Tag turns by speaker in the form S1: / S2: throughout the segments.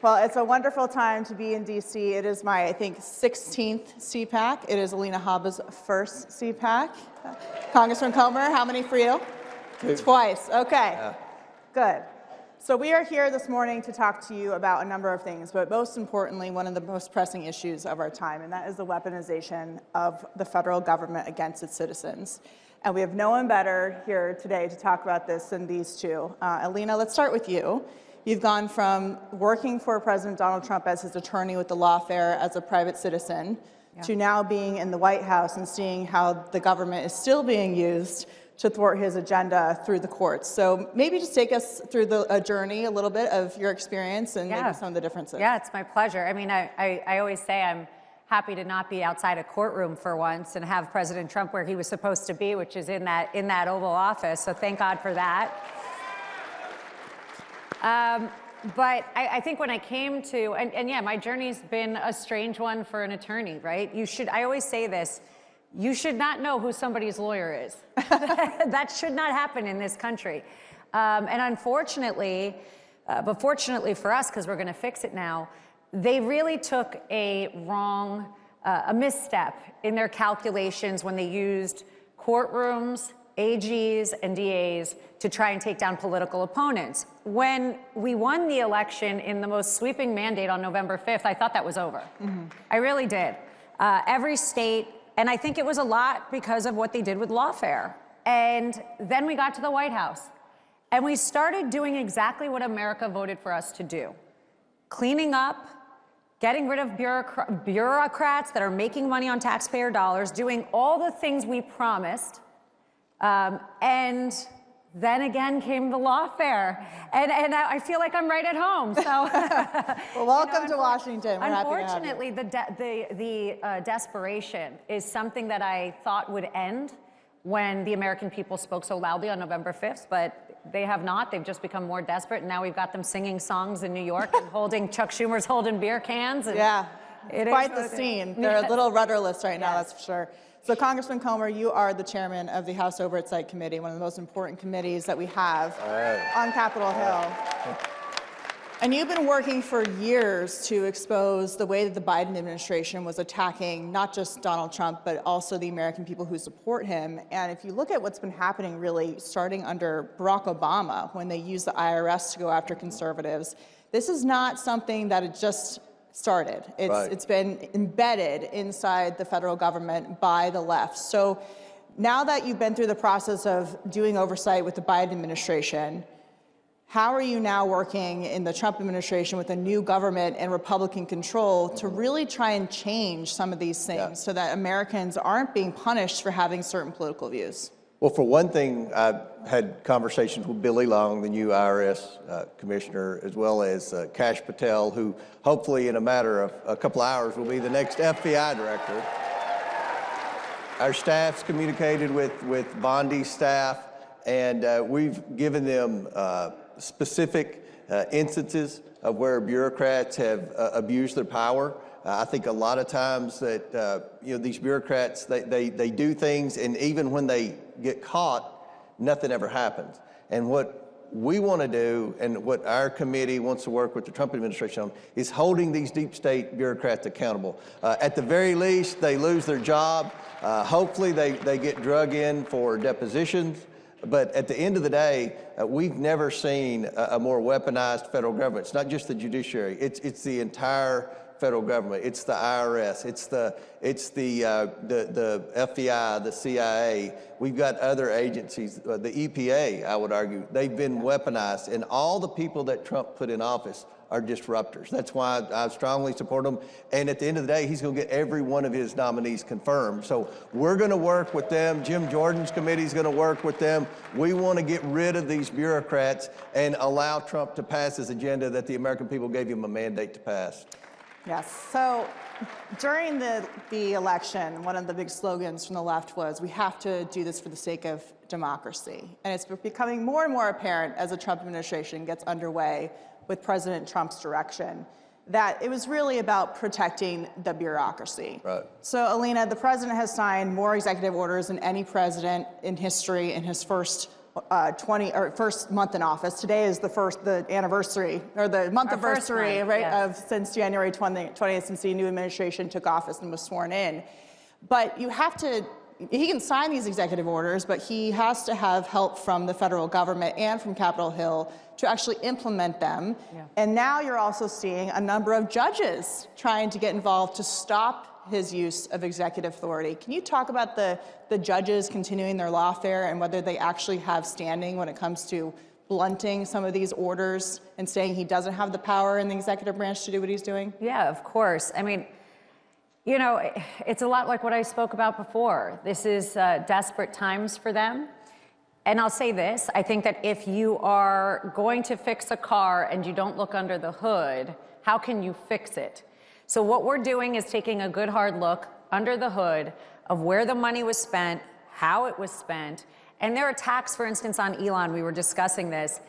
S1: Well, it's a wonderful time to be in D.C. It is my, I think, 16th CPAC. It is Alina Habba's first CPAC. Congressman Comer, how many for you?
S2: Two.
S1: Twice. Okay. Yeah. Good. So we are here this morning to talk to you about a number of things, but most importantly, one of the most pressing issues of our time, and that is the weaponization of the federal government against its citizens. And we have no one better here today to talk about this than these two. Alina, let's start with you. You've gone from working for President Donald Trump as his attorney with the Lawfare as a private citizen to now being in the White House and seeing how the government is still being used to thwart his agenda through the courts. So maybe just take us through a journey a little bit of your experience and maybe some of the differences.
S3: Yeah, it's my pleasure. I mean, I always say I'm happy to not be outside a courtroom for once and have President Trump where he was supposed to be, which is in that Oval Office. So thank God for that. But I think when I came to, and yeah, my journey's been a strange one for an attorney, right? I always say this, you should not know who somebody's lawyer is. That should not happen in this country. And unfortunately, but fortunately for us, because we're going to fix it now, they really took a misstep in their calculations when they used courtrooms, AGs, and DAs to try and take down political opponents. When we won the election in the most sweeping mandate on November 5th, I thought that was over. Mm-hmm. I really did. Every state, and I think it was a lot because of what they did with Lawfare. And then we got to the White House, and we started doing exactly what America voted for us to do. Cleaning up, getting rid of bureaucrats that are making money on taxpayer dollars, doing all the things we promised. And then again came the Lawfare, and I feel like I'm right at home. So,
S1: well, welcome to Washington. We're
S3: unfortunately, the desperation is something that I thought would end when the American people spoke so loudly on November 5th, but they have not. They've just become more desperate, and now we've got them singing songs in New York and Chuck Schumer's holding beer cans. And
S1: yeah, it's quite the scene. They're a little rudderless right now, that's for sure. So, Congressman Comer, you are the chairman of the House Oversight Committee, one of the most important committees that we have on Capitol Hill. And you've been working for years to expose the way that the Biden administration was attacking not just Donald Trump, but also the American people who support him. And if you look at what's been happening really starting under Barack Obama, when they used the IRS to go after conservatives, this is not something that it just started. It's been embedded inside the federal government by the left. So now that you've been through the process of doing oversight with the Biden administration, how are you now working in the Trump administration with a new government and Republican control to really try and change some of these things so that Americans aren't being punished for having certain political views?
S2: Well, for one thing, I've had conversations with Billy Long, the new IRS commissioner, as well as Kash Patel, who hopefully in a matter of a couple hours will be the next FBI director. Our staff's communicated with Bondi's staff, and we've given them specific instances of where bureaucrats have abused their power. I think a lot of times that these bureaucrats, they do things, and even when they get caught, nothing ever happens. And what we want to do, and what our committee wants to work with the Trump administration on, is holding these deep state bureaucrats accountable. At the very least, they lose their job. Hopefully, they get drug in for depositions. But at the end of the day, we've never seen a more weaponized federal government. It's not just the judiciary; it's the entire federal government. It's the IRS. It's the FBI, the CIA. We've got other agencies. The EPA, I would argue, they've been weaponized, and all the people that Trump put in office are disruptors. That's why I strongly support him. And at the end of the day, he's going to get every one of his nominees confirmed. So we're going to work with them. Jim Jordan's committee is going to work with them. We want to get rid of these bureaucrats and allow Trump to pass his agenda that the American people gave him a mandate to pass.
S1: Yes. So during the election, one of the big slogans from the left was, we have to do this for the sake of democracy. And it's becoming more and more apparent as the Trump administration gets underway with President Trump's direction that it was really about protecting the bureaucracy.
S2: Right.
S1: So, Alina, the president has signed more executive orders than any president in history in his first first month in office. Today is the anniversary, or the month anniversary, right, of since January 20th, since the new administration took office and was sworn in. But you have to, he can sign these executive orders, but he has to have help from the federal government and from Capitol Hill to actually implement them. Yeah. And now you're also seeing a number of judges trying to get involved to stop his use of executive authority. Can you talk about the judges continuing their lawfare and whether they actually have standing when it comes to blunting some of these orders and saying he doesn't have the power in the executive branch to do what he's doing?
S3: Yeah, of course. I mean, you know, it's a lot like what I spoke about before. This is desperate times for them. And I'll say this, I think that if you are going to fix a car and you don't look under the hood, how can you fix it? So what we're doing is taking a good hard look under the hood of where the money was spent, how it was spent, and their attacks, for instance, on Elon, we were discussing this.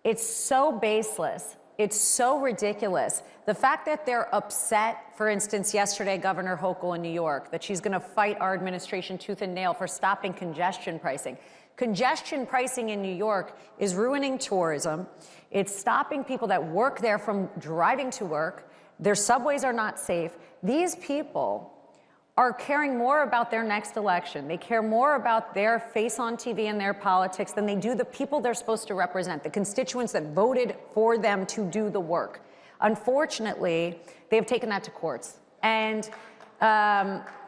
S3: It's so baseless. It's so ridiculous. The fact that they're upset, for instance, yesterday, Governor Hochul in New York, that she's going to fight our administration tooth and nail for stopping congestion pricing. Congestion pricing in New York is ruining tourism. It's stopping people that work there from driving to work. Their subways are not safe. These people are caring more about their next election. They care more about their face on TV and their politics than they do the people they're supposed to represent, the constituents that voted for them to do the work. Unfortunately, they've taken that to courts. And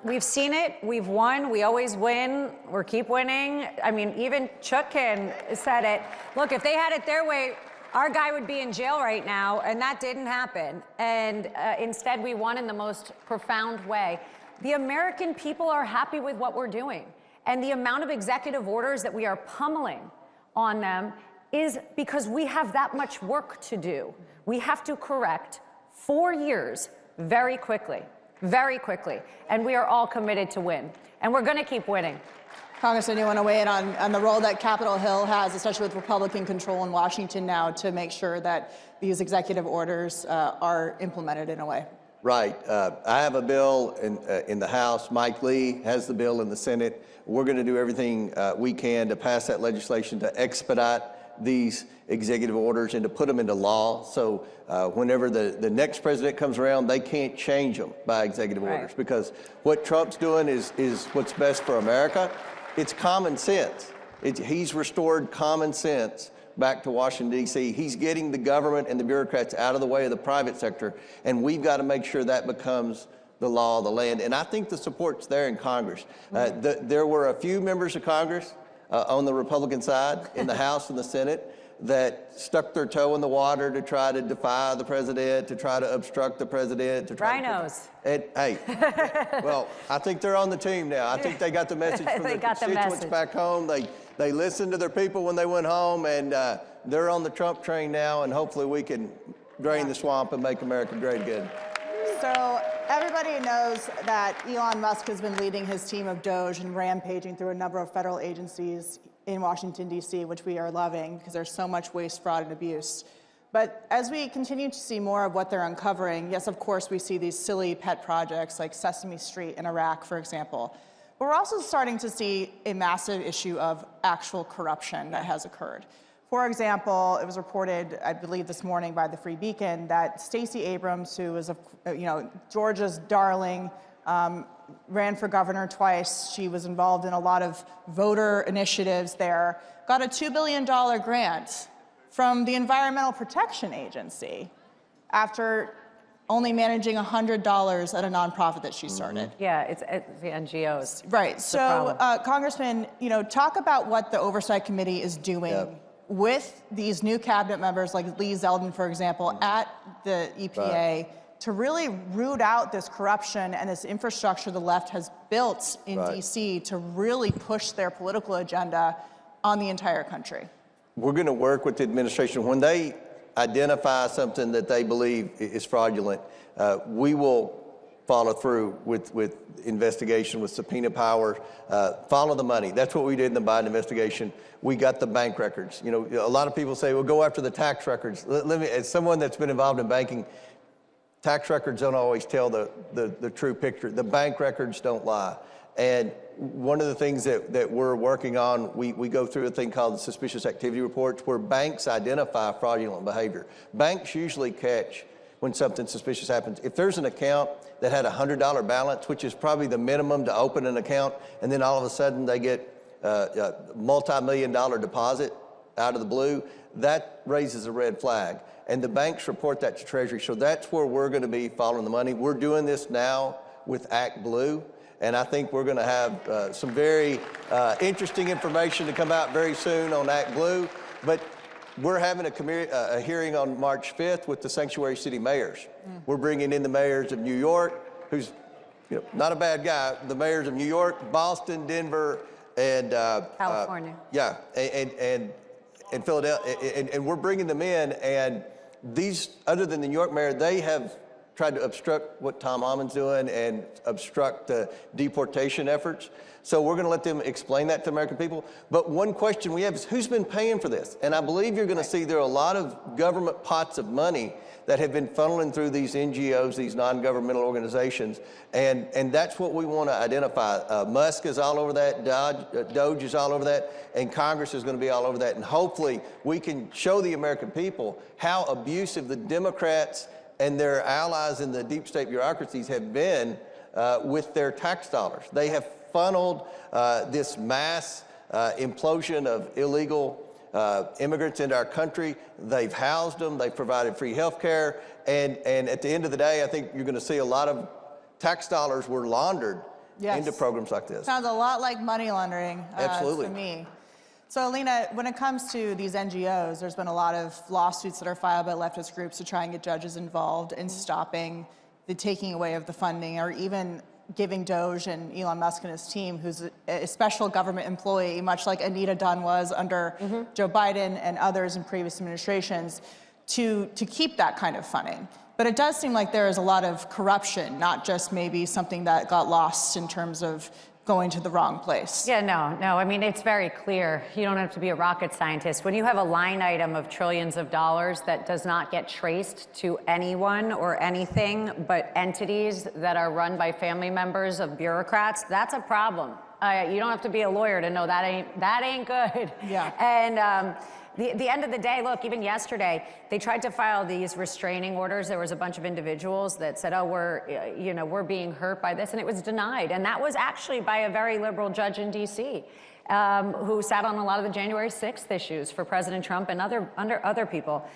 S3: we've seen it, we've won, we always win, we keep winning. I mean, even Chutkan said it. Look, if they had it their way, our guy would be in jail right now, and that didn't happen. And instead, we won in the most profound way. The American people are happy with what we're doing. And the amount of executive orders that we are pummeling on them is because we have that much work to do. We have to correct 4 years very quickly. Very quickly. And we are all committed to win. And we're going to keep winning.
S1: Congressman, you want to weigh in on the role that Capitol Hill has, especially with Republican control in Washington now, to make sure that these executive orders are implemented in a way?
S2: Right. I have a bill in the House. Mike Lee has the bill in the Senate. We're going to do everything we can to pass that legislation to expedite these executive orders and to put them into law. So whenever the next president comes around, they can't change them by executive orders, because what Trump's doing is what's best for America. It's common sense. He's restored common sense back to Washington, D.C. He's getting the government and the bureaucrats out of the way of the private sector, and we've got to make sure that becomes the law of the land. And I think the support's there in Congress. There were a few members of Congress on the Republican side in the House and the Senate that stuck their toe in the water to try to defy the president, to try to obstruct the president.
S3: Rhinos.
S2: Hey, well, I think they're on the team now. I think they got the message from their constituents back home. They listened to their people when they went home, and they're on the Trump train now, and hopefully we can drain the swamp and make America great again.
S1: So everybody knows that Elon Musk has been leading his team of Doge and rampaging through a number of federal agencies in Washington, D.C., which we are loving because there's so much waste, fraud, and abuse. But as we continue to see more of what they're uncovering, yes, of course, we see these silly pet projects like Sesame Street in Iraq, for example. But we're also starting to see a massive issue of actual corruption that has occurred. For example, it was reported, I believe this morning by the Free Beacon, that Stacey Abrams, who is, Georgia's darling, ran for governor twice. She was involved in a lot of voter initiatives there, got a $2 billion grant from the Environmental Protection Agency after only managing $100 at a nonprofit that she started.
S3: Yeah, it's the NGOs.
S1: Right. So, Congressman, talk about what the Oversight Committee is doing with these new cabinet members like Lee Zeldin, for example, at the EPA to really root out this corruption and this infrastructure the left has built in D.C. to really push their political agenda on the entire country.
S2: We're going to work with the administration. When they identify something that they believe is fraudulent, we will follow through with investigation, with subpoena power, follow the money. That's what we did in the Biden investigation. We got the bank records. A lot of people say, well, go after the tax records. Let me, as someone that's been involved in banking, tax records don't always tell the true picture. The bank records don't lie. And one of the things that we're working on, we go through a thing called the suspicious activity reports where banks identify fraudulent behavior. Banks usually catch when something suspicious happens. If there's an account that had a $100 balance, which is probably the minimum to open an account, and then all of a sudden they get a multi-million-dollar deposit out of the blue, that raises a red flag. And the banks report that to Treasury. So that's where we're going to be following the money. We're doing this now with Act Blue. And I think we're going to have some very interesting information to come out very soon on Act Blue. But we're having a hearing on March 5th with the sanctuary city mayors. We're bringing in the mayors of New York, who's not a bad guy, the mayors of New York, Boston, Denver, and
S3: California.
S2: And Philadelphia. And we're bringing them in. And these, other than the New York mayor, they have tried to obstruct what Tom Almond's doing and obstruct the deportation efforts. So we're going to let them explain that to American people. But one question we have is, who's been paying for this? And I believe you're going to see there are a lot of government pots of money that have been funneling through these NGOs, these non-governmental organizations. And that's what we want to identify. Musk is all over that, Doge is all over that, and Congress is going to be all over that. And hopefully we can show the American people how abusive the Democrats and their allies in the deep state bureaucracies have been with their tax dollars. They have funneled this mass implosion of illegal immigrants into our country. They've housed them, they've provided free health care, and at the end of the day, I think you're going to see a lot of tax dollars were laundered into programs like this.
S1: Sounds a lot like money laundering
S2: Absolutely.
S1: to me. So, Alina, when it comes to these NGOs, there's been a lot of lawsuits that are filed by leftist groups to try and get judges involved in stopping the taking away of the funding, or even giving Doge and Elon Musk and his team, who's a special government employee, much like Anita Dunn was under Joe Biden and others in previous administrations, to keep that kind of funding. But it does seem like there is a lot of corruption, not just maybe something that got lost in terms of going to the wrong place.
S3: Yeah, no. I mean, it's very clear. You don't have to be a rocket scientist. When you have a line item of trillions of dollars that does not get traced to anyone or anything but entities that are run by family members of bureaucrats, that's a problem. You don't have to be a lawyer to know that ain't good. Yeah. And the end of the day, look, even yesterday, they tried to file these restraining orders. There was a bunch of individuals that said, oh, we're being hurt by this, and it was denied. And that was actually by a very liberal judge in D.C. Who sat on a lot of the January 6th issues for President Trump and other people.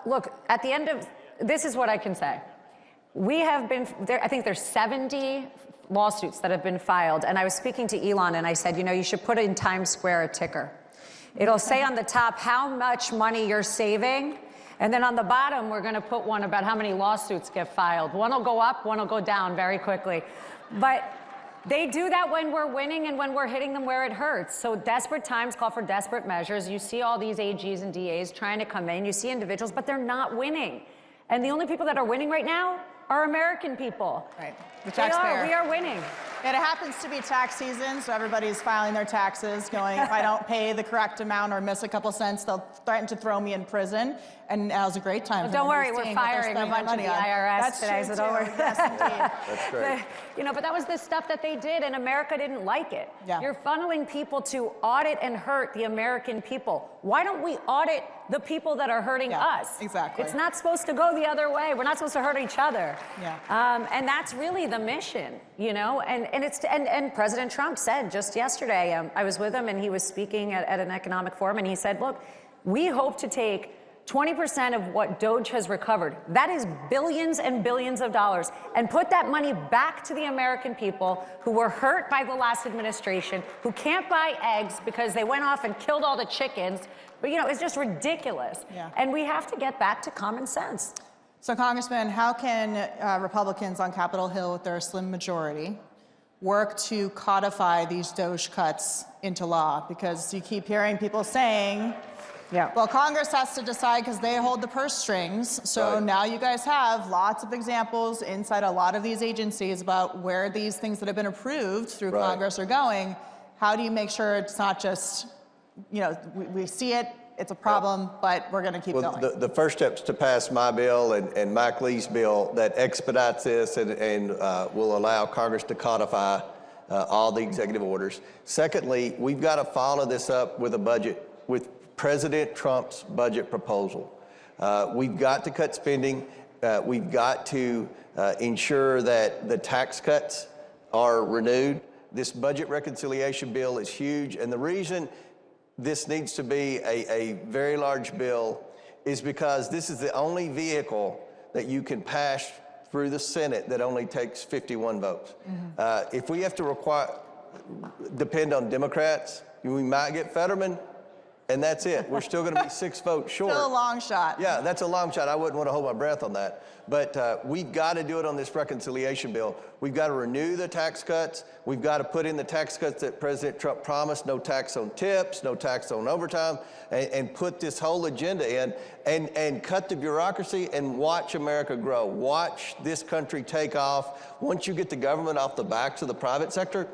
S3: Look, at the end of, this is what I can say. We have been, I think there's 70 lawsuits that have been filed. And I was speaking to Elon, and I said, you should put in Times Square a ticker. It'll say on the top how much money you're saving, and then on the bottom, we're going to put one about how many lawsuits get filed. One will go up, one will go down very quickly. But they do that when we're winning and when we're hitting them where it hurts. So desperate times call for desperate measures. You see all these AGs and DAs trying to come in. You see individuals, but they're not winning. And the only people that are winning right now are American people.
S1: Right. The taxpayer.
S3: We are winning.
S1: And it happens to be tax season, so everybody's filing their taxes, going, if I don't pay the correct amount or miss a couple cents, they'll threaten to throw me in prison. And now's a great time.
S3: Don't worry, we're firing a bunch of the IRS today, so don't worry.
S1: Yes, indeed.
S2: That's great.
S3: But that was the stuff that they did, and America didn't like it.
S1: Yeah.
S3: You're funneling people to audit and hurt the American people. Why don't we audit the people that are hurting us?
S1: Exactly.
S3: It's not supposed to go the other way. We're not supposed to hurt each other.
S1: Yeah.
S3: And that's really the mission, and President Trump said just yesterday, I was with him and he was speaking at an economic forum, and he said, look, we hope to take 20% of what Doge has recovered, that is billions and billions of dollars, and put that money back to the American people who were hurt by the last administration, who can't buy eggs because they went off and killed all the chickens. But, it's just ridiculous.
S1: Yeah.
S3: And we have to get back to common sense.
S1: So, Congressman, how can Republicans on Capitol Hill, with their slim majority, work to codify these Doge cuts into law? Because you keep hearing people saying, well, Congress has to decide because they hold the purse strings. So now you guys have lots of examples inside a lot of these agencies about where these things that have been approved through Congress are going. How do you make sure it's not just, we see it, it's a problem, but we're going to keep going?
S2: The first step is to pass my bill and Mike Lee's bill that expedites this and will allow Congress to codify all the executive orders. Secondly, we've got to follow this up with a budget, with President Trump's budget proposal. We've got to cut spending. We've got to ensure that the tax cuts are renewed. This budget reconciliation bill is huge, and the reason this needs to be a very large bill is because this is the only vehicle that you can pass through the Senate that only takes 51 votes. If we have to depend on Democrats, we might get Fetterman, and that's it. We're still going to be 6 votes short.
S1: Still a long shot.
S2: Yeah, that's a long shot. I wouldn't want to hold my breath on that. But we've got to do it on this reconciliation bill. We've got to renew the tax cuts. We've got to put in the tax cuts that President Trump promised, no tax on tips, no tax on overtime, and put this whole agenda in and cut the bureaucracy and watch America grow. Watch this country take off. Once you get the government off the backs of the private sector,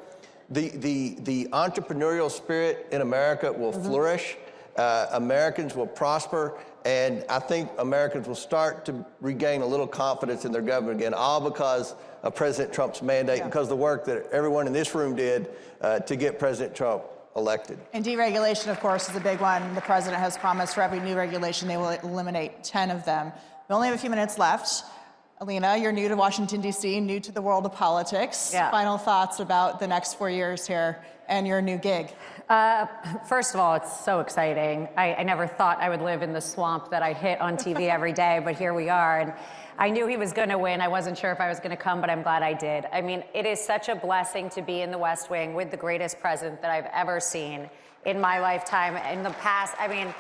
S2: the entrepreneurial spirit in America will flourish. Americans will prosper, and I think Americans will start to regain a little confidence in their government again, all because of President Trump's mandate and because of the work that everyone in this room did to get President Trump elected.
S1: And deregulation, of course, is a big one. The president has promised for every new regulation, they will eliminate 10 of them. We only have a few minutes left. Alina, you're new to Washington, D.C., new to the world of politics.
S3: Yeah.
S1: Final thoughts about the next 4 years here and your new gig?
S3: First of all, it's so exciting. I never thought I would live in the swamp that I hit on TV every day, but here we are. And I knew he was going to win. I wasn't sure if I was going to come, but I'm glad I did. I mean, it is such a blessing to be in the West Wing with the greatest president that I've ever seen in my lifetime. In the past, I mean,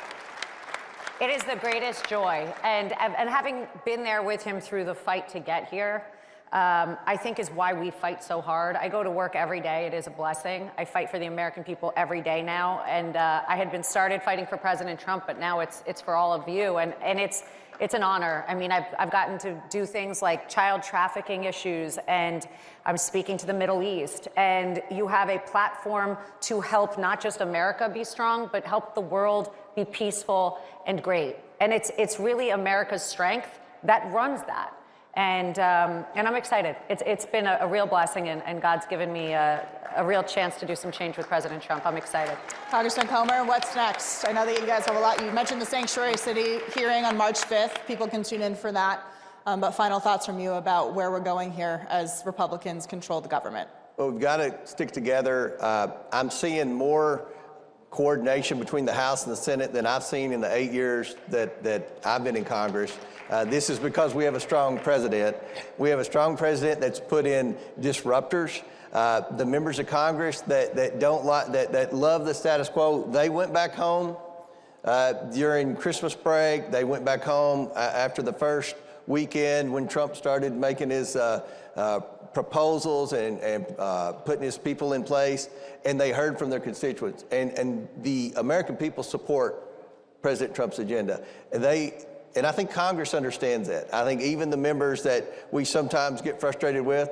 S3: it is the greatest joy. And having been there with him through the fight to get here, I think is why we fight so hard. I go to work every day. It is a blessing. I fight for the American people every day now. And I had been started fighting for President Trump, but now it's for all of you. And it's an honor. I mean, I've gotten to do things like child trafficking issues, and I'm speaking to the Middle East. And you have a platform to help not just America be strong, but help the world be peaceful and great. And it's really America's strength that runs that. And I'm excited. It's been a real blessing, and God's given me a real chance to do some change with President Trump. I'm excited.
S1: Congressman Comer, what's next? I know that you guys have a lot. You mentioned the Sanctuary City hearing on March 5th. People can tune in for that. But final thoughts from you about where we're going here as Republicans control the government.
S2: Well, we've got to stick together. I'm seeing more coordination between the House and the Senate than I've seen in the 8 years that I've been in Congress. This is because we have a strong president. We have a strong president that's put in disruptors. The members of Congress that don't like that love the status quo, they went back home during Christmas break. They went back home after the first weekend when Trump started making his proposals and putting his people in place, and they heard from their constituents. And the American people support President Trump's agenda. And I think Congress understands that. I think even the members that we sometimes get frustrated with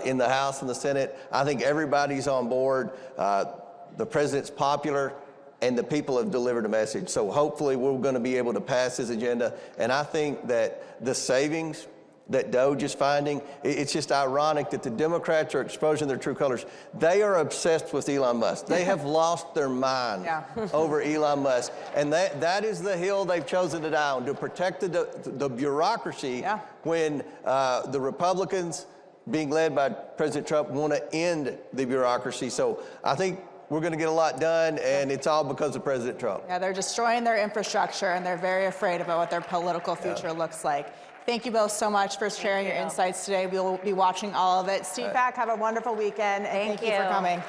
S2: in the House and the Senate, I think everybody's on board. The president's popular, and the people have delivered a message. So hopefully we're going to be able to pass his agenda. And I think that the savings that DOGE is finding, it's just ironic that the Democrats are exposing their true colors. They are obsessed with Elon Musk. They have lost their mind over Elon Musk. And that is the hill they've chosen to die on, to protect the bureaucracy when the Republicans, being led by President Trump, want to end the bureaucracy. So I think we're going to get a lot done, and it's all because of President Trump.
S1: Yeah, they're destroying their infrastructure, and they're very afraid about what their political future looks like. Thank you both so much for sharing your insights today. We will be watching all of it. CPAC, have a wonderful weekend, and thank you for coming.